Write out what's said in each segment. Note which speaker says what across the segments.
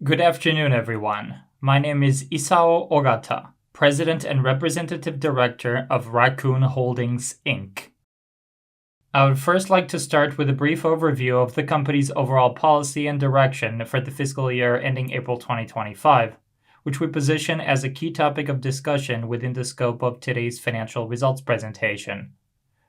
Speaker 1: Good afternoon, everyone. My name is Isao Ogata, President and Representative Director of Raccoon Holdings, Inc. I would first like to start with a brief overview of the company's overall policy and direction for the fiscal year ending April 2025, which we position as a key topic of discussion within the scope of today's financial results presentation.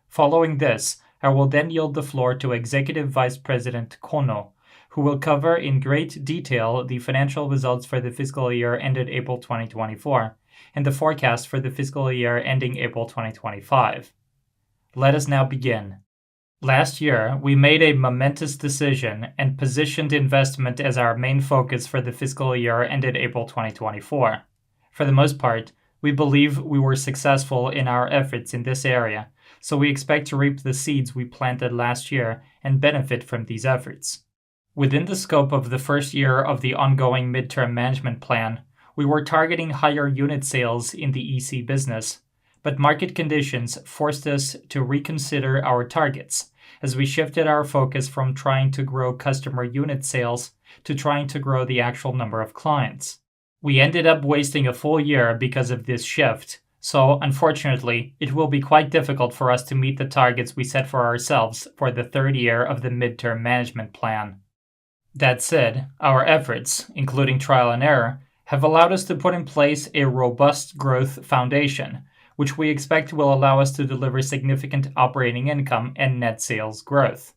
Speaker 1: Following this, I will then yield the floor to Executive Vice President Kono, who will cover in great detail the financial results for the fiscal year ended April 2024 and the forecast for the fiscal year ending April 2025. Let us now begin. Last year, we made a momentous decision and positioned investment as our main focus for the fiscal year ended April 2024. For the most part, we believe we were successful in our efforts in this area, so we expect to reap the seeds we planted last year and benefit from these efforts. Within the scope of the first year of the ongoing midterm management plan, we were targeting higher unit sales in the EC business, but market conditions forced us to reconsider our targets as we shifted our focus from trying to grow customer unit sales to trying to grow the actual number of clients. We ended up wasting a full year because of this shift, so unfortunately, it will be quite difficult for us to meet the targets we set for ourselves for the third year of the midterm management plan. That said, our efforts, including trial and error, have allowed us to put in place a robust growth foundation, which we expect will allow us to deliver significant operating income and net sales growth.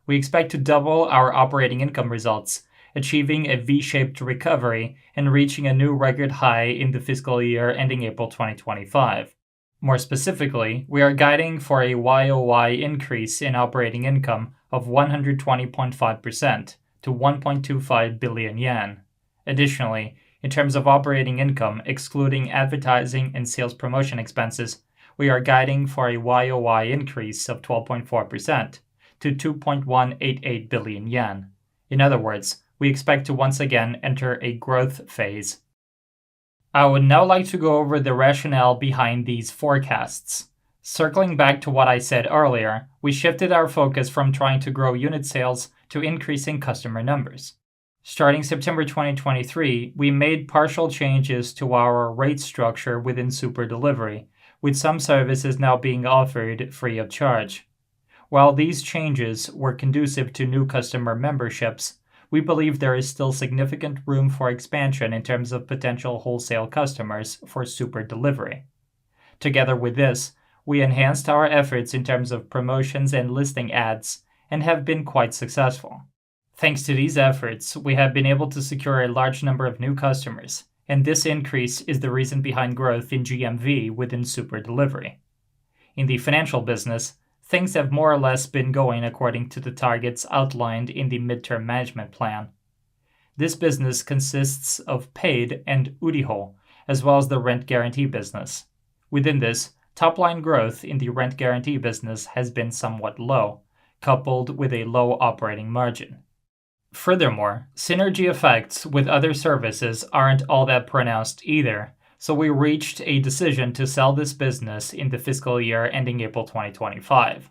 Speaker 1: We expect to double our operating income results, achieving a V-shaped recovery and reaching a new record high in the fiscal year ending April 2025. More specifically, we are guiding for a YOY increase in operating income of 120.5%. to 1.25 billion yen. Additionally, in terms of operating income, excluding advertising and sales promotion expenses, we are guiding for a YOY increase of 12.4% to 2.188 billion yen. In other words, we expect to once again enter a growth phase. I would now like to go over the rationale behind these forecasts. Circling back to what I said earlier, we shifted our focus from trying to grow unit sales to increasing customer numbers. Starting September 2023, we made partial changes to our rate structure within Super Delivery, with some services now being offered free of charge. While these changes were conducive to new customer memberships, we believe there is still significant room for expansion in terms of potential wholesale customers for Super Delivery. Together with this, we enhanced our efforts in terms of promotions and listing ads and have been quite successful. Thanks to these efforts, we have been able to secure a large number of new customers, and this increase is the reason behind growth in GMV within Super Delivery. In the financial business, things have more or less been going according to the targets outlined in the midterm management plan. This business consists of paid and uriho, as well as the rent guarantee business. Within this, top-line growth in the rent guarantee business has been somewhat low, coupled with a low operating margin. Furthermore, synergy effects with other services aren't all that pronounced either, so we reached a decision to sell this business in the fiscal year ending April 2025.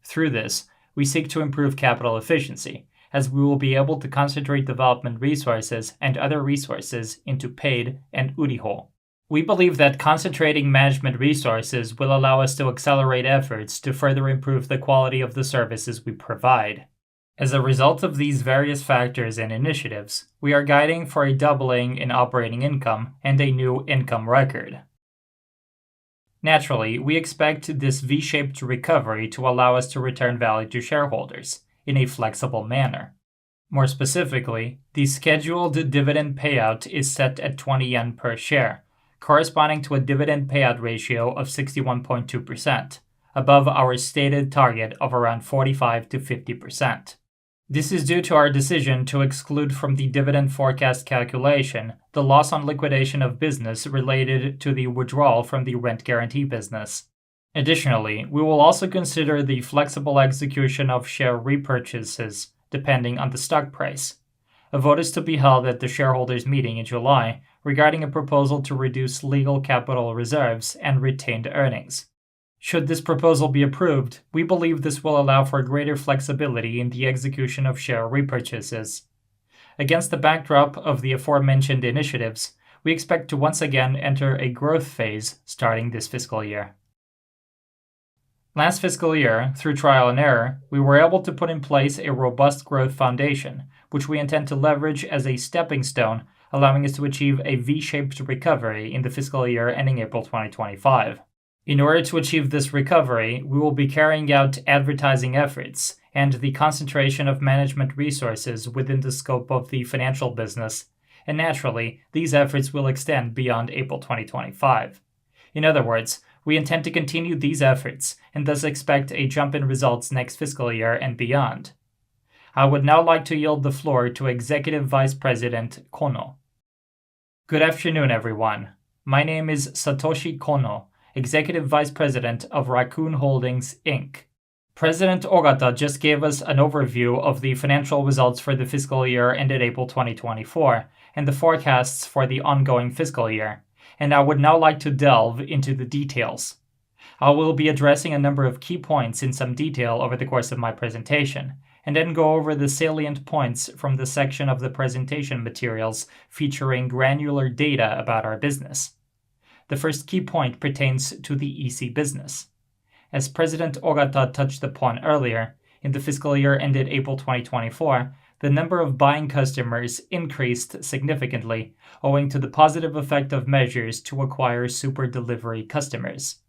Speaker 1: Through this, we seek to improve capital efficiency, as we will be able to concentrate development resources and other resources into paid and uriho. We believe that concentrating management resources will allow us to accelerate efforts to further improve the quality of the services we provide. As a result of these various factors and initiatives, we are guiding for a doubling in operating income and a new income record. Naturally, we expect this V-shaped recovery to allow us to return value to shareholders in a flexible manner. More specifically, the scheduled dividend payout is set at 20 yen per share, corresponding to a dividend payout ratio of 61.2%, above our stated target of around 45 to 50%. This is due to our decision to exclude from the dividend forecast calculation the loss on liquidation of business related to the withdrawal from the rent guarantee business. Additionally, we will also consider the flexible execution of share repurchases depending on the stock price. A vote is to be held at the shareholders' meeting in July regarding a proposal to reduce legal capital reserves and retained earnings. Should this proposal be approved, we believe this will allow for greater flexibility in the execution of share repurchases. Against the backdrop of the aforementioned initiatives, we expect to once again enter a growth phase starting this fiscal year. Last fiscal year, through trial and error, we were able to put in place a robust growth foundation, which we intend to leverage as a stepping stone, allowing us to achieve a V-shaped recovery in the fiscal year ending April 2025. In order to achieve this recovery, we will be carrying out advertising efforts and the concentration of management resources within the scope of the financial business, and naturally, these efforts will extend beyond April 2025. In other words, we intend to continue these efforts and thus expect a jump in results next fiscal year and beyond. I would now like to yield the floor to Executive Vice President Kono. Good afternoon, everyone. My name is Satoshi Kono, Executive Vice President of Raccoon Holdings, Inc. President Ogata just gave us an overview of the financial results for the fiscal year ended April 2024 and the forecasts for the ongoing fiscal year, and I would now like to delve into the details. I will be addressing a number of key points in some detail over the course of my presentation, and then go over the salient points from the section of the presentation materials featuring granular data about our business. The first key point pertains to the EC business. As President Ogata touched upon earlier, in the fiscal year ended April 2024, the number of buying customers increased significantly, owing to the positive effect of measures to acquire super delivery customers.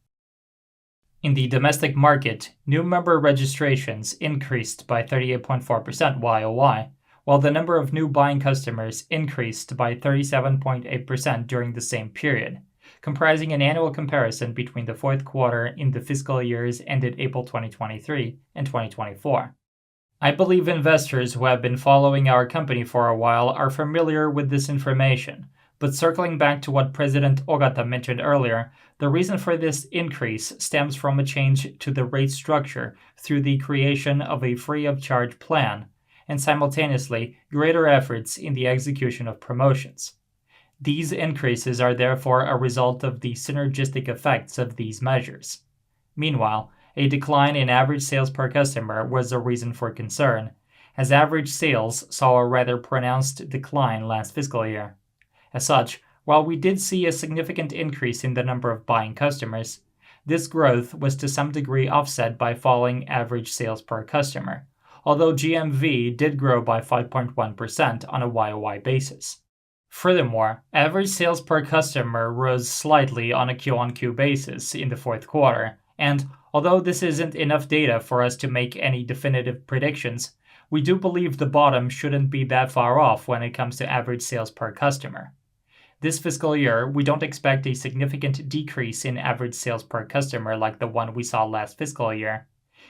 Speaker 1: In the domestic market, new member registrations increased by 38.4% YOY, while the number of new buying customers increased by 37.8% during the same period, comprising an annual comparison between the fourth quarter in the fiscal years ended April 2023 and 2024. I believe investors who have been following our company for a while are familiar with this information, but circling back to what President Ogata mentioned earlier, the reason for this increase stems from a change to the rate structure through the creation of a free-of-charge plan, and simultaneously greater efforts in the execution of promotions. These increases are therefore a result of the synergistic effects of these measures. Meanwhile, a decline in average sales per customer was a reason for concern, as average sales saw a rather pronounced decline last fiscal year. As such, while we did see a significant increase in the number of buying customers, this growth was to some degree offset by falling average sales per customer, although GMV did grow by 5.1% on a YOY basis. Furthermore, average sales per customer rose slightly on a Q-on-Q basis in the fourth quarter, and although this isn't enough data for us to make any definitive predictions, we do believe the bottom shouldn't be that far off when it comes to average sales per customer. This fiscal year, we don't expect a significant decrease in average sales per customer like the one we saw last fiscal year,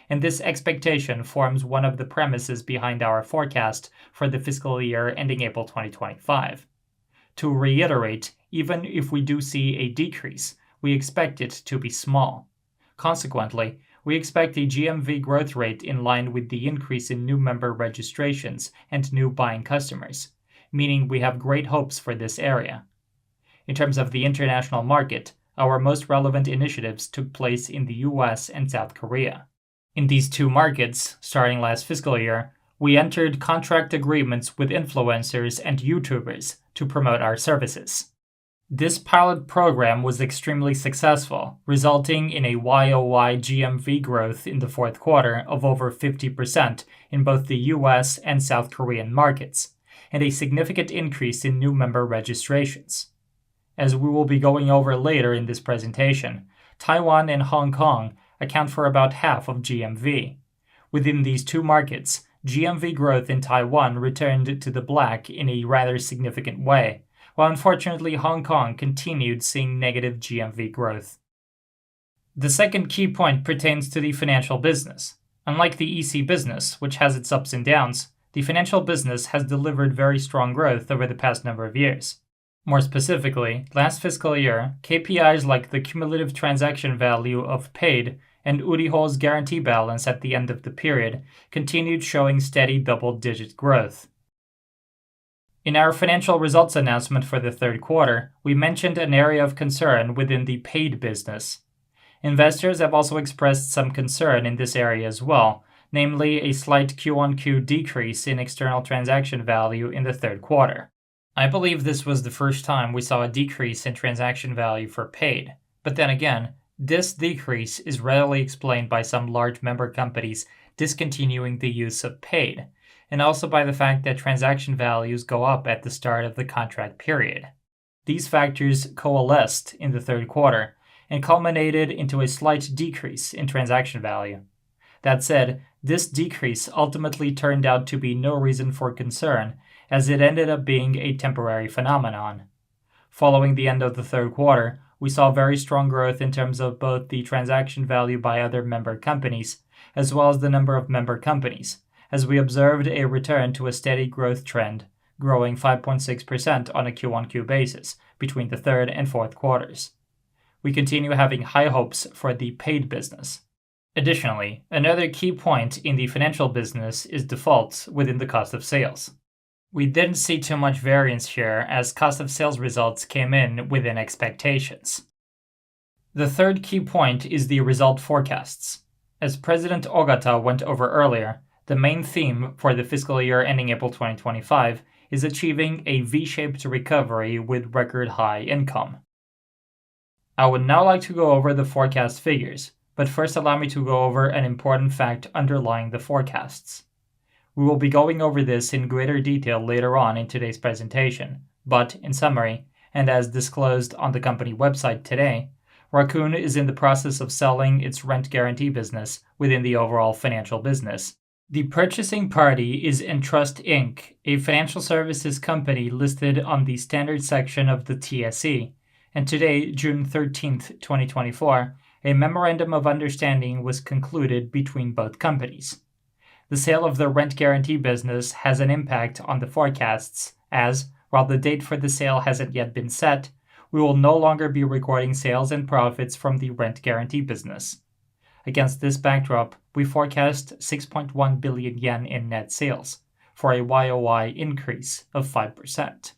Speaker 1: and this expectation forms one of the premises behind our forecast for the fiscal year ending April 2025. To reiterate, even if we do see a decrease, we expect it to be small. Consequently, we expect a GMV growth rate in line with the increase in new member registrations and new buying customers, meaning we have great hopes for this area. In terms of the international market, our most relevant initiatives took place in the US and South Korea. In these two markets, starting last fiscal year, we entered contract agreements with influencers and YouTubers to promote our services. This pilot program was extremely successful, resulting in a YOY GMV growth in the fourth quarter of over 50% in both the US and South Korean markets, and a significant increase in new member registrations. As we will be going over later in this presentation, Taiwan and Hong Kong account for about half of GMV. Within these two markets, GMV growth in Taiwan returned to the black in a rather significant way, while unfortunately Hong Kong continued seeing negative GMV growth. The second key point pertains to the financial business. Unlike the EC business, which has its ups and downs, the financial business has delivered very strong growth over the past number of years. More specifically, last fiscal year, KPIs like the cumulative transaction value of paid and Uriho's guarantee balance at the end of the period continued showing steady double-digit growth. In our financial results announcement for the third quarter, we mentioned an area of concern within the paid business. Investors have also expressed some concern in this area as well, namely a slight Q-on-Q decrease in external transaction value in the third quarter. I believe this was the first time we saw a decrease in transaction value for paid, but then again, this decrease is readily explained by some large member companies discontinuing the use of paid, and also by the fact that transaction values go up at the start of the contract period. These factors coalesced in the third quarter and culminated into a slight decrease in transaction value. That said, this decrease ultimately turned out to be no reason for concern, as it ended up being a temporary phenomenon. Following the end of the third quarter, we saw very strong growth in terms of both the transaction value by other member companies, as well as the number of member companies, as we observed a return to a steady growth trend, growing 5.6% on a Q-on-Q basis between the third and fourth quarters. We continue having high hopes for the paid business. Additionally, another key point in the financial business is defaults within the cost of sales. We didn't see too much variance here as cost of sales results came in within expectations. The third key point is the result forecasts. As President Ogata went over earlier, the main theme for the fiscal year ending April 2025 is achieving a V-shaped recovery with record high income. I would now like to go over the forecast figures, but first allow me to go over an important fact underlying the forecasts. We will be going over this in greater detail later on in today's presentation, but in summary, and as disclosed on the company website today, Raccoon is in the process of selling its rent guarantee business within the overall financial business. The purchasing party is Entrust Inc., a financial services company listed on the standard section of the TSE, and today, June 13, 2024, a memorandum of understanding was concluded between both companies. The sale of the rent guarantee business has an impact on the forecasts, as, while the date for the sale hasn't yet been set, we will no longer be recording sales and profits from the rent guarantee business. Against this backdrop, we forecast 6.1 billion yen in net sales, for a YoY increase of 5%.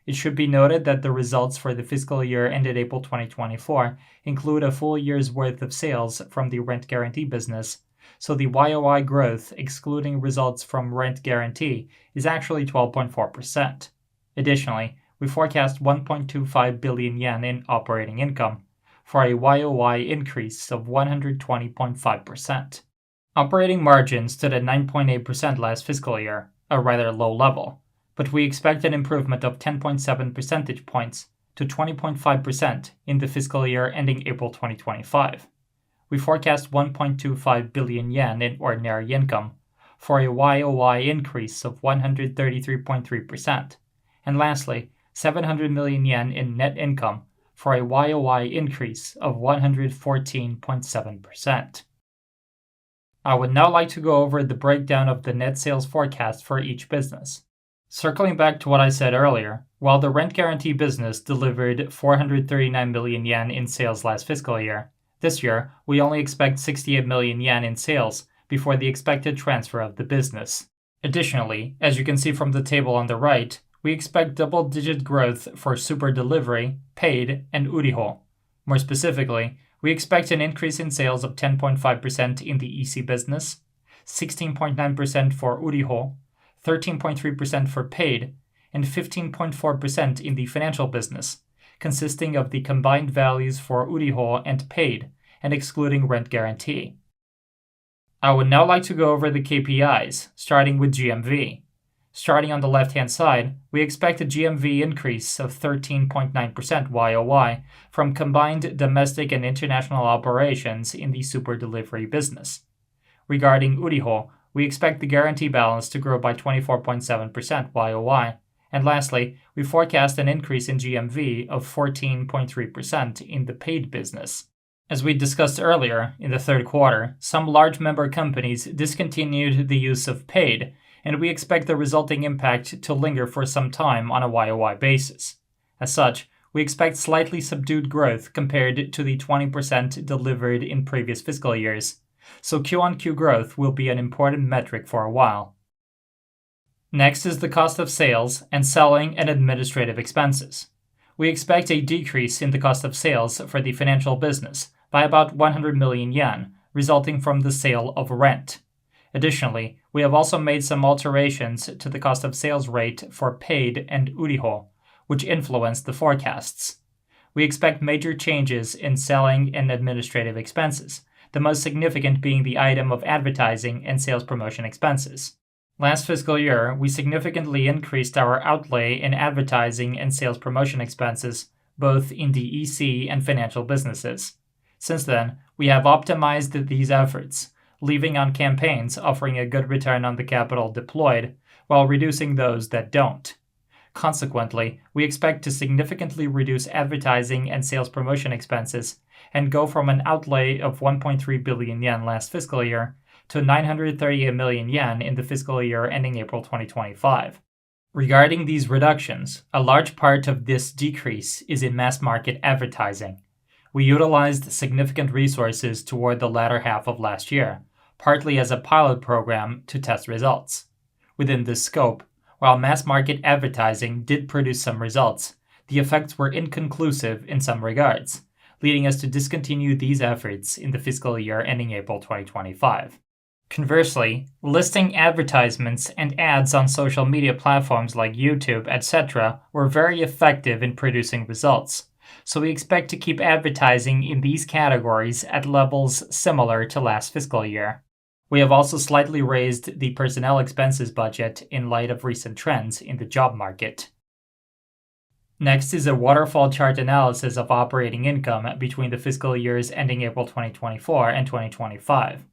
Speaker 1: It should be noted that the results for the fiscal year ended April 2024 include a full year's worth of sales from the rent guarantee business, so the YoY growth excluding results from rent guarantee is actually 12.4%. Additionally, we forecast 1.25 billion yen in operating income, for a YoY increase of 120.5%. Operating margin stood at 9.8% last fiscal year, a rather low level, but we expect an improvement of 10.7 percentage points to 20.5% in the fiscal year ending April 2025. We forecast 1.25 billion yen in ordinary income, for a YoY increase of 133.3%, and lastly, 700 million yen in net income, for a YoY increase of 114.7%. I would now like to go over the breakdown of the net sales forecast for each business. Circling back to what I said earlier, while the rent guarantee business delivered 439 million yen in sales last fiscal year, this year we only expect 68 million yen in sales before the expected transfer of the business. Additionally, as you can see from the table on the right, we expect double-digit growth for Super Delivery, Paid, and Uriho. More specifically, we expect an increase in sales of 10.5% in the EC business, 16.9% for Uriho, 13.3% for Paid, and 15.4% in the financial business, consisting of the combined values for Uriho and Paid, and excluding rent guarantee. I would now like to go over the KPIs, starting with GMV. Starting on the left-hand side, we expect a GMV increase of 13.9% YoY from combined domestic and international operations in the Super Delivery business. Regarding Uriho, we expect the guarantee balance to grow by 24.7% YoY. And lastly, we forecast an increase in GMV of 14.3% in the Paid business. As we discussed earlier, in the third quarter, some large member companies discontinued the use of Paid, and we expect the resulting impact to linger for some time on a YoY basis. As such, we expect slightly subdued growth compared to the 20% delivered in previous fiscal years, so Q-on-Q growth will be an important metric for a while. Next is the cost of sales and selling and administrative expenses. We expect a decrease in the cost of sales for the financial business by about 100 million yen, resulting from the sale of rent. Additionally, we have also made some alterations to the cost of sales rate for paid and uriho, which influence the forecasts. We expect major changes in selling and administrative expenses, the most significant being the item of advertising and sales promotion expenses. Last fiscal year, we significantly increased our outlay in advertising and sales promotion expenses, both in the EC and financial businesses. Since then, we have optimized these efforts, leaving on campaigns offering a good return on the capital deployed, while reducing those that don't. Consequently, we expect to significantly reduce advertising and sales promotion expenses and go from an outlay of 1.3 billion yen last fiscal year to 938 million yen in the fiscal year ending April 2025. Regarding these reductions, a large part of this decrease is in mass market advertising. We utilized significant resources toward the latter half of last year, partly as a pilot program to test results. Within this scope, while mass market advertising did produce some results, the effects were inconclusive in some regards, leading us to discontinue these efforts in the fiscal year ending April 2025. Conversely, listing advertisements and ads on social media platforms like YouTube, etc. were very effective in producing results, so we expect to keep advertising in these categories at levels similar to last fiscal year. We have also slightly raised the personnel expenses budget in light of recent trends in the job market. Next is a waterfall chart analysis of operating income between the fiscal years ending April 2024 and 2025.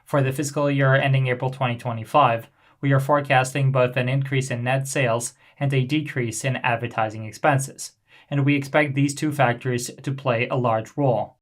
Speaker 1: For the fiscal year ending April 2025, we are forecasting both an increase in net sales and a decrease in advertising expenses, and we expect these two factors to play a large role.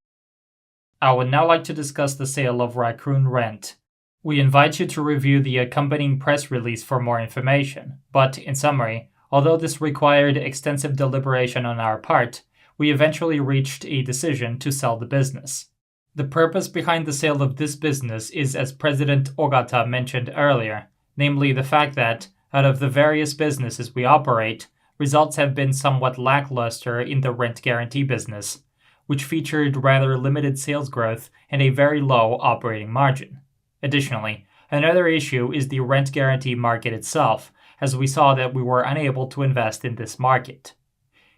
Speaker 1: I would now like to discuss the sale of Raccoon Rent. We invite you to review the accompanying press release for more information, but in summary, although this required extensive deliberation on our part, we eventually reached a decision to sell the business. The purpose behind the sale of this business is, as President Ogata mentioned earlier, namely the fact that, out of the various businesses we operate, results have been somewhat lackluster in the rent guarantee business, which featured rather limited sales growth and a very low operating margin. Additionally, another issue is the rent guarantee market itself, as we saw that we were unable to invest in this market.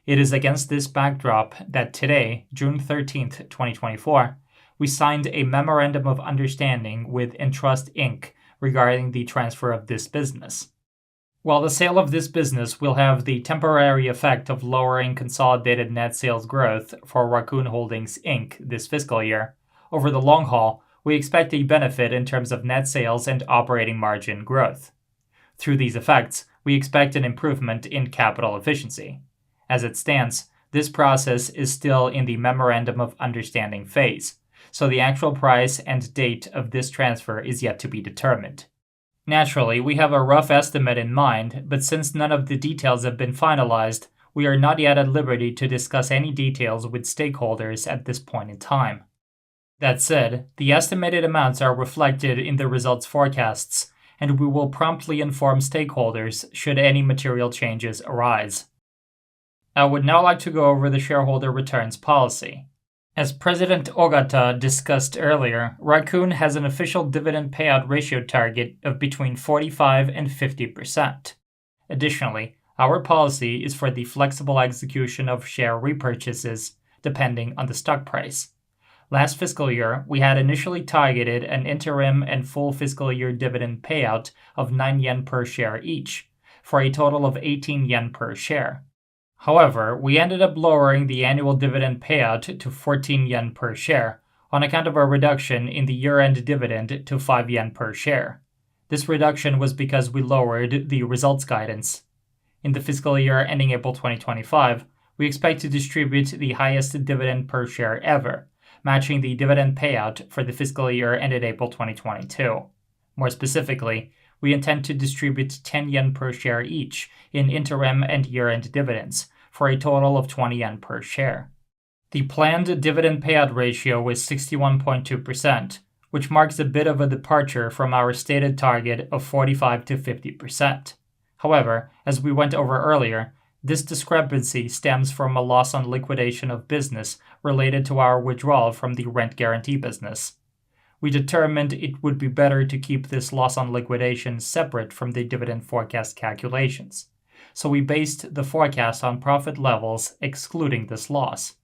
Speaker 1: It is against this backdrop that today, June 13, 2024, we signed a Memorandum of Understanding with Entrust Inc. regarding the transfer of this business. While the sale of this business will have the temporary effect of lowering consolidated net sales growth for Raccoon Holdings Inc. this fiscal year, over the long haul, we expect a benefit in terms of net sales and operating margin growth. Through these effects, we expect an improvement in capital efficiency. As it stands, this process is still in the Memorandum of Understanding phase, so the actual price and date of this transfer is yet to be determined. Naturally, we have a rough estimate in mind, but since none of the details have been finalized, we are not yet at liberty to discuss any details with stakeholders at this point in time. That said, the estimated amounts are reflected in the results forecasts, and we will promptly inform stakeholders should any material changes arise. I would now like to go over the shareholder returns policy. As President Ogata discussed earlier, Raccoon has an official dividend payout ratio target of between 45 and 50%. Additionally, our policy is for the flexible execution of share repurchases, depending on the stock price. Last fiscal year, we had initially targeted an interim and full fiscal year dividend payout of 9 yen per share each, for a total of 18 yen per share. However, we ended up lowering the annual dividend payout to 14 yen per share on account of a reduction in the year-end dividend to 5 yen per share. This reduction was because we lowered the results guidance. In the fiscal year ending April 2025, we expect to distribute the highest dividend per share ever, matching the dividend payout for the fiscal year ended April 2022. More specifically, we intend to distribute 10 yen per share each in interim and year-end dividends, for a total of 20 yen per share. The planned dividend payout ratio was 61.2%, which marks a bit of a departure from our stated target of 45 to 50%. However, as we went over earlier, this discrepancy stems from a loss on liquidation of business related to our withdrawal from the rent guarantee business. we determined it would be better to keep this loss on liquidation separate from the dividend forecast calculations. So we based the forecast on profit levels excluding this loss.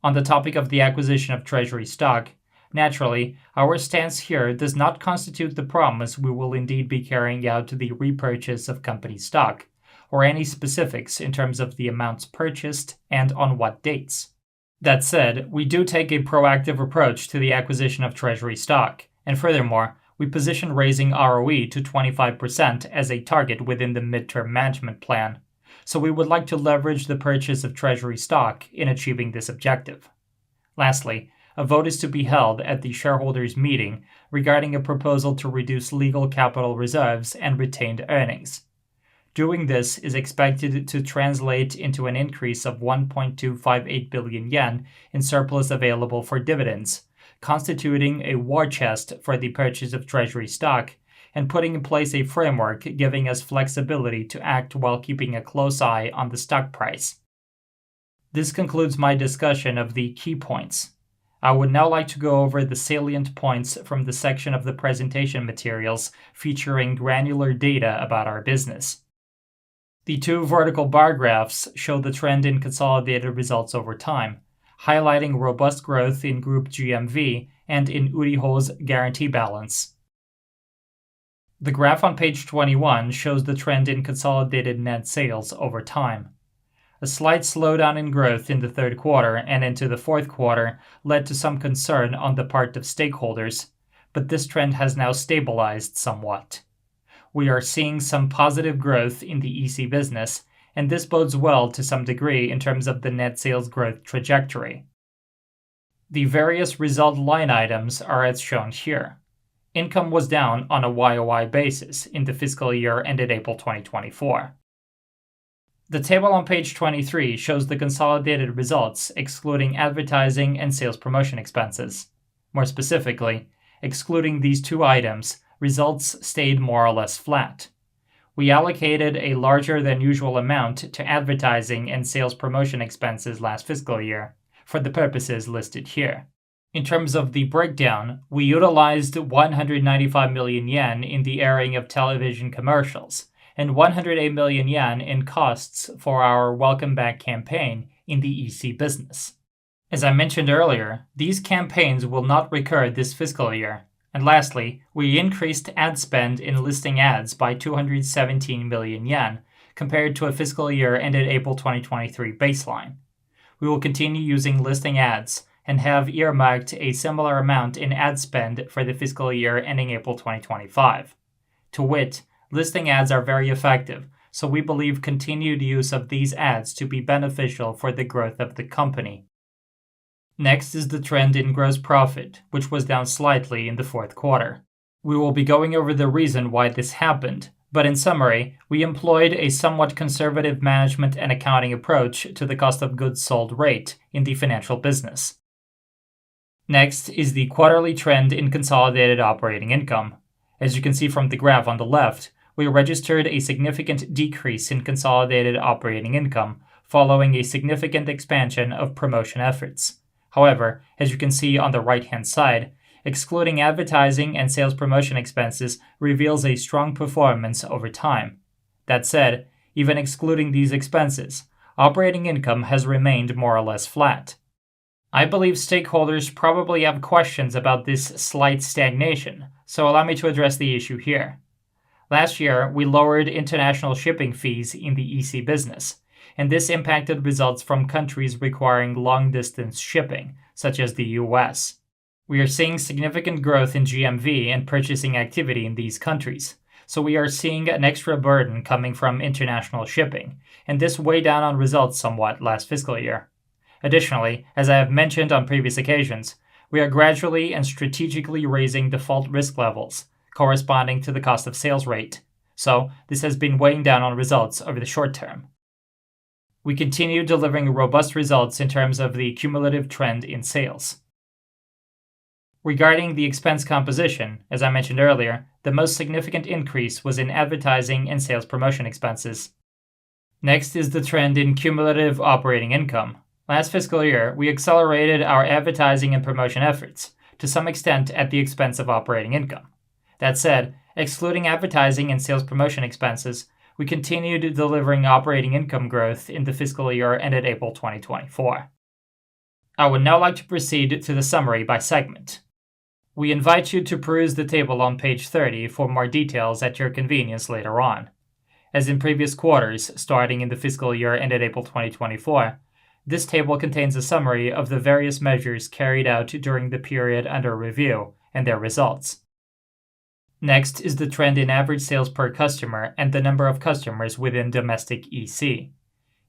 Speaker 1: On the topic of the acquisition of treasury stock, naturally, our stance here does not constitute the promise we will indeed be carrying out the repurchase of company stock, or any specifics in terms of the amounts purchased and on what dates. That said, we do take a proactive approach to the acquisition of treasury stock, and furthermore, we position raising ROE to 25% as a target within the midterm management plan, so we would like to leverage the purchase of treasury stock in achieving this objective. Lastly, a vote is to be held at the shareholders' meeting regarding a proposal to reduce legal capital reserves and retained earnings. Doing this is expected to translate into an increase of 1.258 billion yen in surplus available for dividends, constituting a war chest for the purchase of treasury stock, and putting in place a framework giving us flexibility to act while keeping a close eye on the stock price. This concludes my discussion of the key points. I would now like to go over the salient points from the section of the presentation materials featuring granular data about our business. The two vertical bar graphs show the trend in consolidated results over time, highlighting robust growth in group GMV and in Uriho's guarantee balance. The graph on page 21 shows the trend in consolidated net sales over time. A slight slowdown in growth in the third quarter and into the fourth quarter led to some concern on the part of stakeholders, but this trend has now stabilized somewhat. We are seeing some positive growth in the EC business, and this bodes well to some degree in terms of the net sales growth trajectory. The various result line items are as shown here. Income was down on a YOY basis in the fiscal year ended April 2024. The table on page 23 shows the consolidated results excluding advertising and sales promotion expenses. More specifically, excluding these two items, results stayed more or less flat. We allocated a larger than usual amount to advertising and sales promotion expenses last fiscal year, for the purposes listed here. In terms of the breakdown, we utilized 195 million yen in the airing of television commercials, and 108 million yen in costs for our Welcome Back campaign in the EC business. As I mentioned earlier, these campaigns will not recur this fiscal year. And lastly, we increased ad spend in listing ads by 217 million yen compared to a fiscal year ended April 2023 baseline. We will continue using listing ads and have earmarked a similar amount in ad spend for the fiscal year ending April 2025. To wit, listing ads are very effective, so we believe continued use of these ads to be beneficial for the growth of the company. Next is the trend in gross profit, which was down slightly in the fourth quarter. We will be going over the reason why this happened, but in summary, we employed a somewhat conservative management and accounting approach to the cost of goods sold rate in the financial business. Next is the quarterly trend in consolidated operating income. As you can see from the graph on the left, we registered a significant decrease in consolidated operating income following a significant expansion of promotion efforts. However, as you can see on the right-hand side, excluding advertising and sales promotion expenses reveals a strong performance over time. That said, even excluding these expenses, operating income has remained more or less flat. I believe stakeholders probably have questions about this slight stagnation, so allow me to address the issue here. Last year, we lowered international shipping fees in the EC business, and this impacted results from countries requiring long-distance shipping, such as the US. We are seeing significant growth in GMV and purchasing activity in these countries, so we are seeing an extra burden coming from international shipping, and this weighed down on results somewhat last fiscal year. Additionally, as I have mentioned on previous occasions, we are gradually and strategically raising default risk levels, corresponding to the cost of sales rate, so this has been weighing down on results over the short term. We continue delivering robust results in terms of the cumulative trend in sales. Regarding the expense composition, as I mentioned earlier, the most significant increase was in advertising and sales promotion expenses. Next is the trend in cumulative operating income. Last fiscal year, we accelerated our advertising and promotion efforts, to some extent at the expense of operating income. That said, excluding advertising and sales promotion expenses, we continued delivering operating income growth in the fiscal year ended April 2024. I would now like to proceed to the summary by segment. We invite you to peruse the table on page 30 for more details at your convenience later on. As in previous quarters, starting in the fiscal year ended April 2024, this table contains a summary of the various measures carried out during the period under review and their results. Next is the trend in average sales per customer and the number of customers within domestic EC.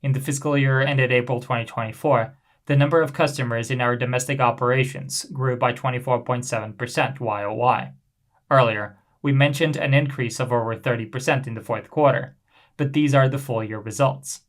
Speaker 1: In the fiscal year ended April 2024, the number of customers in our domestic operations grew by 24.7% YOY. Earlier, we mentioned an increase of over 30% in the fourth quarter, but these are the full year results.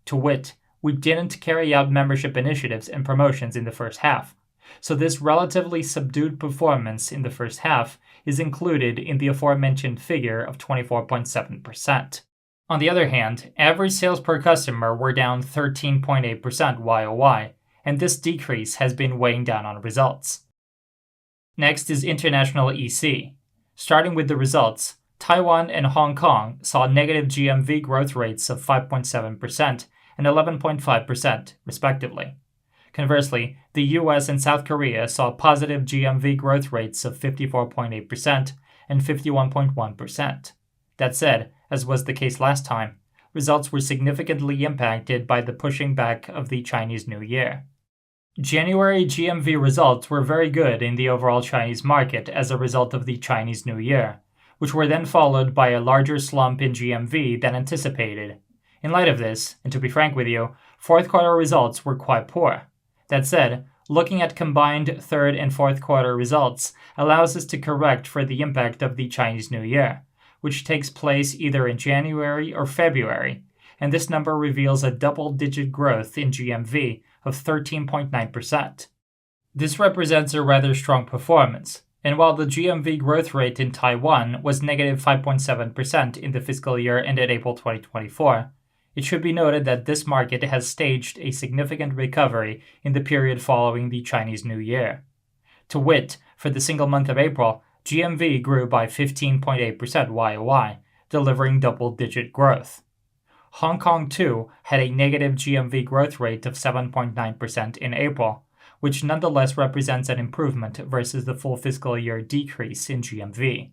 Speaker 1: To wit, we didn't carry out membership initiatives and promotions in the first half, so this relatively subdued performance in the first half is included in the aforementioned figure of 24.7%. On the other hand, average sales per customer were down 13.8% YOY, and this decrease has been weighing down on results. Next is international EC. Starting with the results, Taiwan and Hong Kong saw negative GMV growth rates of 5.7% and 11.5%, respectively. Conversely, the US and South Korea saw positive GMV growth rates of 54.8% and 51.1%. That said, as was the case last time, results were significantly impacted by the pushing back of the Chinese New Year. January GMV results were very good in the overall Chinese market as a result of the Chinese New Year, which were then followed by a larger slump in GMV than anticipated. In light of this, and to be frank with you, fourth quarter results were quite poor. That said, looking at combined third and fourth quarter results allows us to correct for the impact of the Chinese New Year, which takes place either in January or February, and this number reveals a double-digit growth in GMV of 13.9%. This represents a rather strong performance, and while the GMV growth rate in Taiwan was negative 5.7% in the fiscal year ended April 2024, it should be noted that this market has staged a significant recovery in the period following the Chinese New Year. To wit, for the single month of April, GMV grew by 15.8% YOY, delivering double-digit growth. Hong Kong, too, had a negative GMV growth rate of 7.9% in April, which nonetheless represents an improvement versus the full fiscal year decrease in GMV.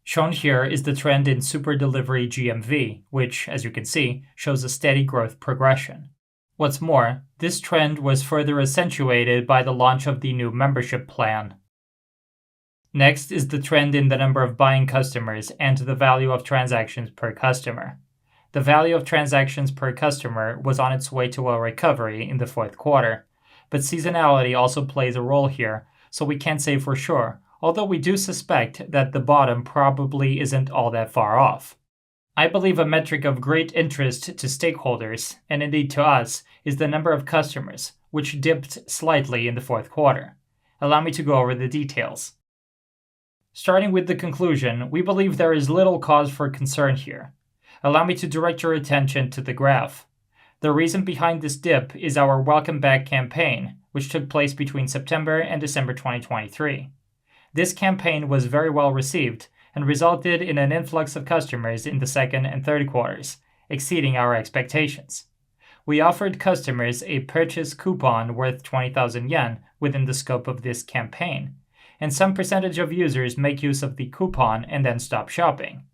Speaker 1: Shown here is the trend in super delivery GMV, which, as you can see, shows a steady growth progression. What's more, this trend was further accentuated by the launch of the new membership plan. Next is the trend in the number of buying customers and the value of transactions per customer. The value of transactions per customer was on its way to a recovery in the fourth quarter, but seasonality also plays a role here, so we can't say for sure, although we do suspect that the bottom probably isn't all that far off. I believe a metric of great interest to stakeholders, and indeed to us, is the number of customers, which dipped slightly in the fourth quarter. Allow me to go over the details. Starting with the conclusion, we believe there is little cause for concern here. Allow me to direct your attention to the graph. The reason behind this dip is our Welcome Back campaign, which took place between September and December 2023. This campaign was very well received and resulted in an influx of customers in the second and third quarters, exceeding our expectations. We offered customers a purchase coupon worth 20,000 yen within the scope of this campaign, and some percentage of users make use of the coupon and then stop shopping.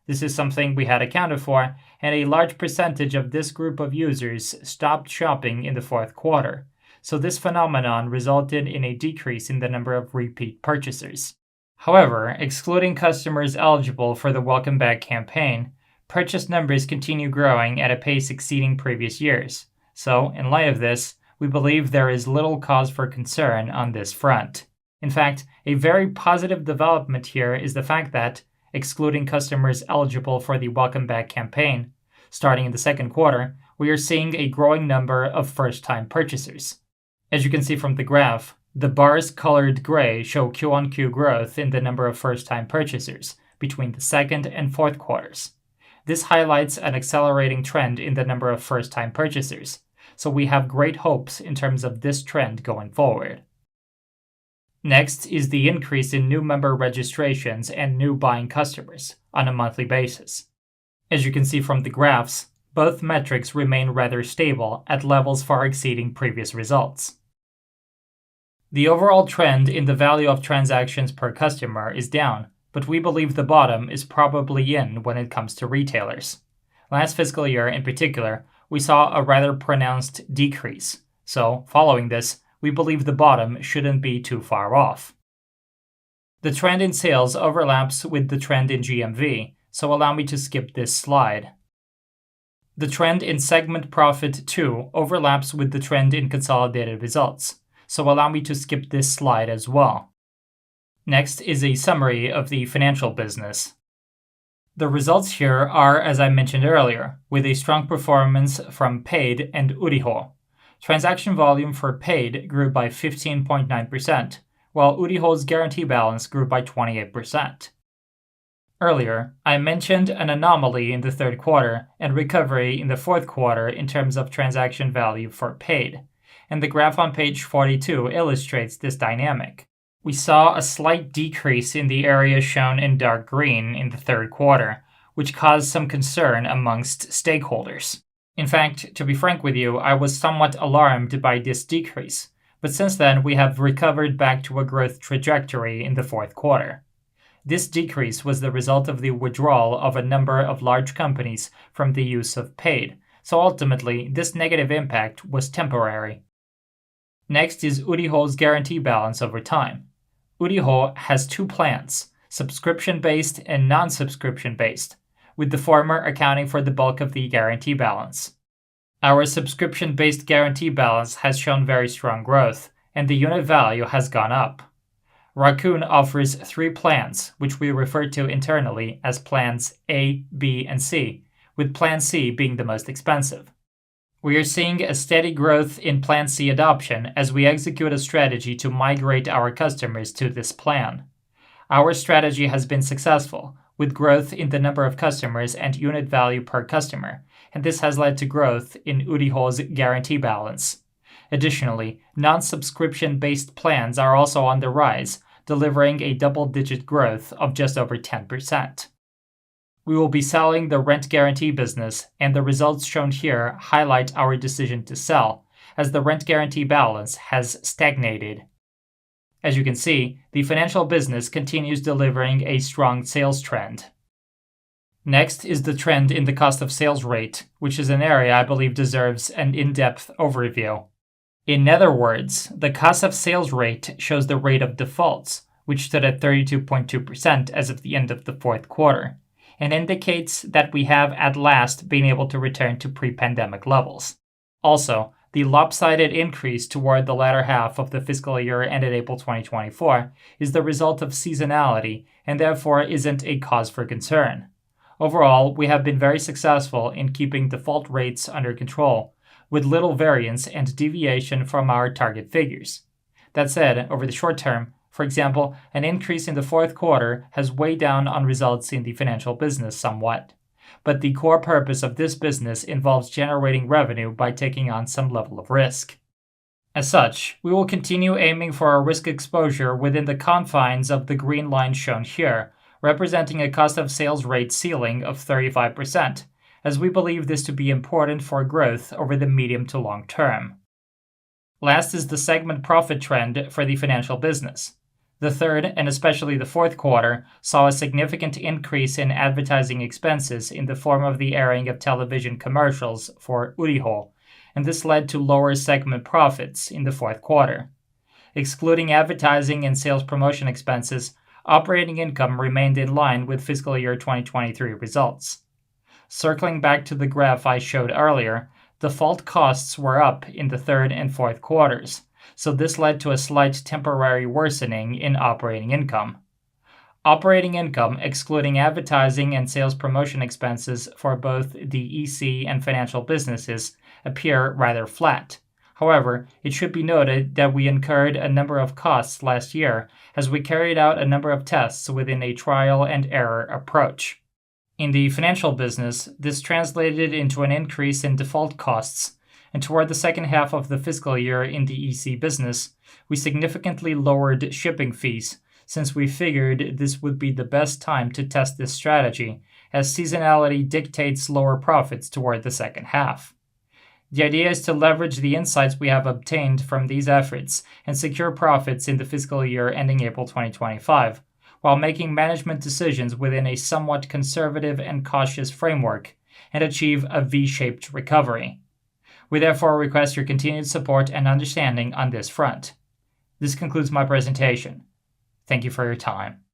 Speaker 1: This is something we had accounted for, and a large percentage of this group of users stopped shopping in the fourth quarter, so this phenomenon resulted in a decrease in the number of repeat purchasers. However, excluding customers eligible for the Welcome Back campaign, purchase numbers continue growing at a pace exceeding previous years. So, in light of this, we believe there is little cause for concern on this front. In fact, a very positive development here is the fact that, excluding customers eligible for the Welcome Back campaign, starting in the second quarter, we are seeing a growing number of first-time purchasers. As you can see from the graph, the bars colored gray show Q-on-Q growth in the number of first-time purchasers between the second and fourth quarters. This highlights an accelerating trend in the number of first-time purchasers, so we have great hopes in terms of this trend going forward. Next is the increase in new member registrations and new buying customers on a monthly basis. As you can see from the graphs, both metrics remain rather stable at levels far exceeding previous results. The overall trend in the value of transactions per customer is down, but we believe the bottom is probably in when it comes to retailers. Last fiscal year in particular, we saw a rather pronounced decrease, so following this, we believe the bottom shouldn't be too far off. The trend in sales overlaps with the trend in GMV, so allow me to skip this slide. The trend in segment profit too overlaps with the trend in consolidated results, so allow me to skip this slide as well. Next is a summary of the financial business. The results here are, as I mentioned earlier, with a strong performance from Paid and Uriho. Transaction volume for Paid grew by 15.9%, while Uriho's guarantee balance grew by 28%. Earlier, I mentioned an anomaly in the third quarter and recovery in the fourth quarter in terms of transaction value for Paid, and the graph on page 42 illustrates this dynamic. We saw a slight decrease in the area shown in dark green in the third quarter, which caused some concern amongst stakeholders. In fact, to be frank with you, I was somewhat alarmed by this decrease, but since then we have recovered back to a growth trajectory in the fourth quarter. This decrease was the result of the withdrawal of a number of large companies from the use of Paid, so ultimately this negative impact was temporary. Next is Uriho's guarantee balance over time. Uriho has two plans, subscription-based and non-subscription-based, with the former accounting for the bulk of the guarantee balance. Our subscription-based guarantee balance has shown very strong growth, and the unit value has gone up. Raccoon offers three plans, which we refer to internally as plans A, B, and C, with plan C being the most expensive. We are seeing a steady growth in plan C adoption as we execute a strategy to migrate our customers to this plan. Our strategy has been successful, with growth in the number of customers and unit value per customer, and this has led to growth in Uriho's guarantee balance. Additionally, non-subscription-based plans are also on the rise, delivering a double-digit growth of just over 10%. We will be selling the rent guarantee business, and the results shown here highlight our decision to sell, as the rent guarantee balance has stagnated. As you can see, the financial business continues delivering a strong sales trend. Next is the trend in the cost of sales rate, which is an area I believe deserves an in-depth overview. In other words, the cost of sales rate shows the rate of defaults, which stood at 32.2% as of the end of the fourth quarter, and indicates that we have at last been able to return to pre-pandemic levels. Also, the lopsided increase toward the latter half of the fiscal year ended April 2024 is the result of seasonality and therefore isn't a cause for concern. Overall, we have been very successful in keeping default rates under control, with little variance and deviation from our target figures. That said, over the short term, for example, an increase in the fourth quarter has weighed down on results in the financial business somewhat. But the core purpose of this business involves generating revenue by taking on some level of risk. As such, we will continue aiming for our risk exposure within the confines of the green line shown here, representing a cost of sales rate ceiling of 35%, as we believe this to be important for growth over the medium to long term. Last is the segment profit trend for the financial business. The third, and especially the fourth quarter, saw a significant increase in advertising expenses in the form of the airing of television commercials for Uriho, and this led to lower segment profits in the fourth quarter. Excluding advertising and sales promotion expenses, operating income remained in line with fiscal year 2023 results. Circling back to the graph I showed earlier, default costs were up in the third and fourth quarters, so this led to a slight temporary worsening in operating income. Operating income, excluding advertising and sales promotion expenses for both the EC and financial businesses, appear rather flat. However, it should be noted that we incurred a number of costs last year as we carried out a number of tests within a trial and error approach. In the financial business, this translated into an increase in default costs, and toward the second half of the fiscal year in the EC business, we significantly lowered shipping fees since we figured this would be the best time to test this strategy, as seasonality dictates lower profits toward the second half. The idea is to leverage the insights we have obtained from these efforts and secure profits in the fiscal year ending April 2025, while making management decisions within a somewhat conservative and cautious framework, and achieve a V-shaped recovery. We therefore request your continued support and understanding on this front. This concludes my presentation. Thank you for your time.